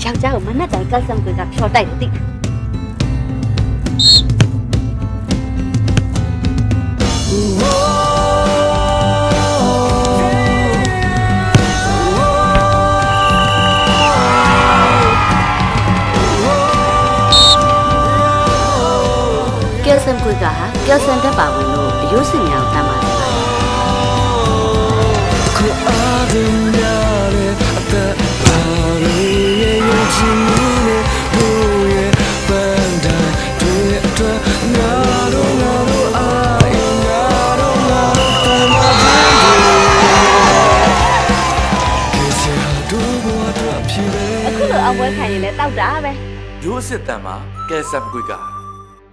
ယောက်ျားကိုမနဲ့တိုင်ကောက်ဆောင်တွေကဖြော်တိုက်လို့တိကဲဆမ်ကွေကဟာကဲဆမ်တက်ပါဝင်လို့အယိုးစင်များကိုတမ်းပါတယ်အခုလိုအဝဲခံရင်လည်းတောက်တာပဲ ရိုးစစ်တမ်းမှာကဲဆမ်ကွေက